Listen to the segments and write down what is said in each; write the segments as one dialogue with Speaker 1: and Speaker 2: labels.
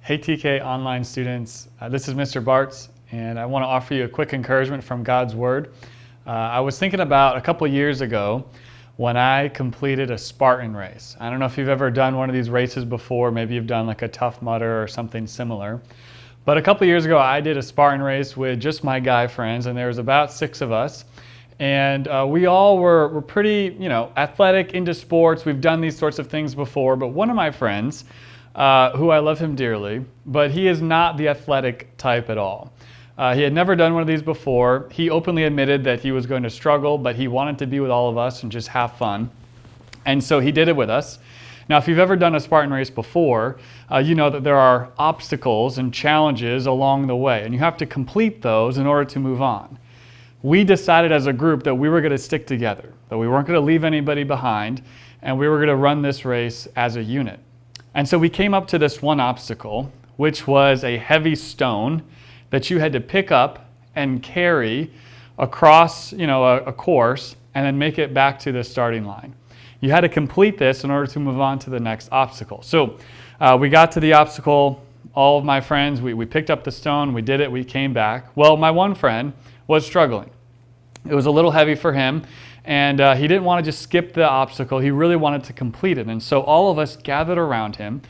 Speaker 1: Hey TK online students, this is Mr. Bartz, and I want to offer you a quick encouragement from God's Word. I was thinking about a couple years ago when I completed a Spartan race. I don't know if you've ever done one of these races before. Maybe you've done like a Tough Mudder or something similar. But a couple years ago, I did a Spartan race with just my guy friends, and there was about 6 of us. And we all were pretty, athletic, into sports. We've done these sorts of things before. But one of my friends, who I love him dearly, but he is not the athletic type at all. He had never done one of these before. He openly admitted that he was going to struggle, but he wanted to be with all of us and just have fun. And so he did it with us. Now, if you've ever done a Spartan race before, you know that there are obstacles and challenges along the way, and you have to complete those in order to move on. We decided as a group that we were going to stick together, that we weren't going to leave anybody behind, and we were going to run this race as a unit. And so we came up to this one obstacle, which was a heavy stone that you had to pick up and carry across, a course and then make it back to the starting line. You had to complete this in order to move on to the next obstacle. So we got to the obstacle, all of my friends, we picked up the stone, we did it, we came back. Well, my one friend was struggling. It was a little heavy for him. And he didn't want to just skip the obstacle. He really wanted to complete it. And so all of us gathered around him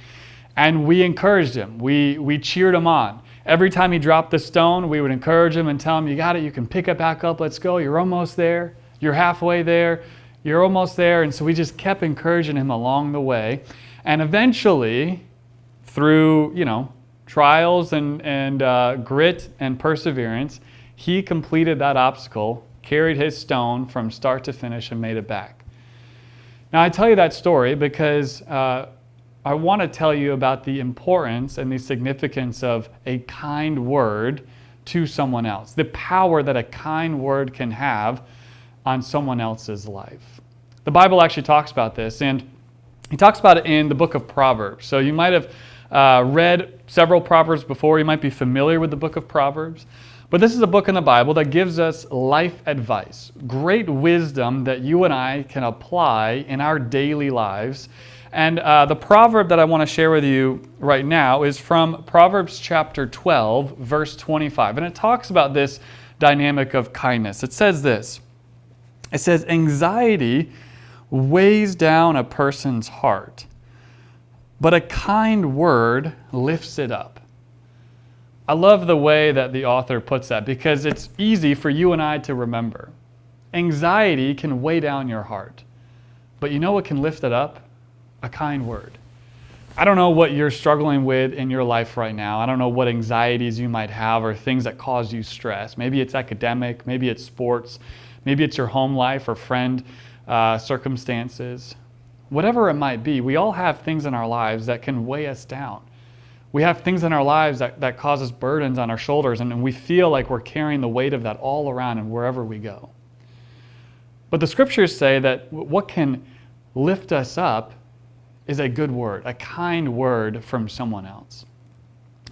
Speaker 1: and we encouraged him. We cheered him on. Every time he dropped the stone, we would encourage him and tell him, you got it, you can pick it back up, let's go, you're almost there, you're halfway there, you're almost there. And so we just kept encouraging him along the way. And eventually, through, trials and grit and perseverance, he completed that obstacle, carried his stone from start to finish and made it back. Now I tell you that story because I want to tell you about the importance and the significance of a kind word to someone else. The power that a kind word can have on someone else's life. The Bible actually talks about this, and he talks about it in the book of Proverbs. So you might have read several Proverbs before. You might be familiar with the book of Proverbs. But this is a book in the Bible that gives us life advice, great wisdom that you and I can apply in our daily lives. And the proverb that I want to share with you right now is from Proverbs chapter 12, verse 25. And it talks about this dynamic of kindness. It says this. It says, anxiety weighs down a person's heart, but a kind word lifts it up. I love the way that the author puts that because it's easy for you and I to remember. Anxiety can weigh down your heart, but you know what can lift it up? A kind word. I don't know what you're struggling with in your life right now. I don't know what anxieties you might have or things that cause you stress. Maybe it's academic, maybe it's sports, maybe it's your home life or friend circumstances. Whatever it might be, we all have things in our lives that can weigh us down. We have things in our lives that cause us burdens on our shoulders, and we feel like we're carrying the weight of that all around and wherever we go. But the scriptures say that what can lift us up is a good word, a kind word from someone else.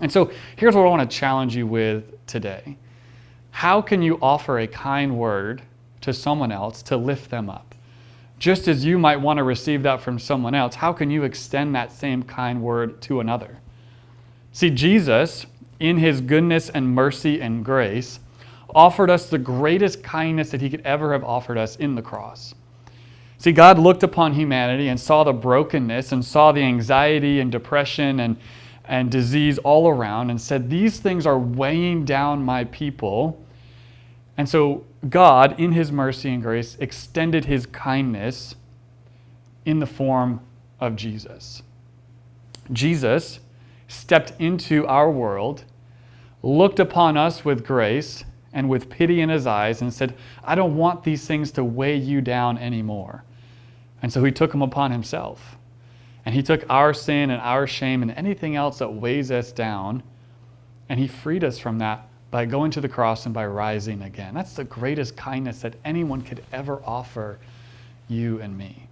Speaker 1: And so here's what I want to challenge you with today. How can you offer a kind word to someone else to lift them up? Just as you might want to receive that from someone else, how can you extend that same kind word to another? See, Jesus, in his goodness and mercy and grace, offered us the greatest kindness that he could ever have offered us in the cross. See, God looked upon humanity and saw the brokenness and saw the anxiety and depression and disease all around and said, these things are weighing down my people. And so God, in his mercy and grace, extended his kindness in the form of Jesus. Jesus stepped into our world, looked upon us with grace and with pity in his eyes and said, I don't want these things to weigh you down anymore. And so he took them upon himself. And he took our sin and our shame and anything else that weighs us down, and he freed us from that by going to the cross and by rising again. That's the greatest kindness that anyone could ever offer you and me.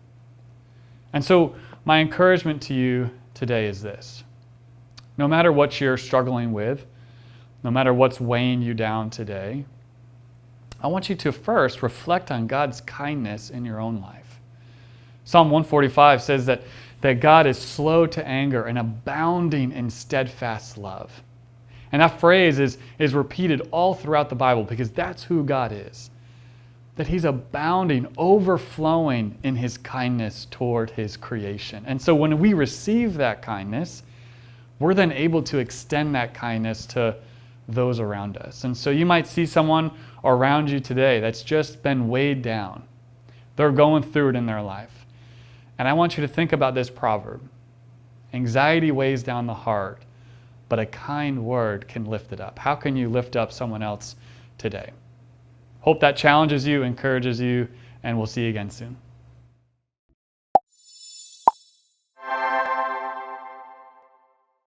Speaker 1: And so my encouragement to you today is this. No matter what you're struggling with, no matter what's weighing you down today, I want you to first reflect on God's kindness in your own life. Psalm 145 says that that God is slow to anger and abounding in steadfast love. And that phrase is repeated all throughout the Bible because that's who God is. That he's abounding, overflowing in his kindness toward his creation. And so when we receive that kindness, we're then able to extend that kindness to those around us. And so you might see someone around you today that's just been weighed down. They're going through it in their life. And I want you to think about this proverb. Anxiety weighs down the heart, but a kind word can lift it up. How can you lift up someone else today? Hope that challenges you, encourages you, and we'll see you again soon.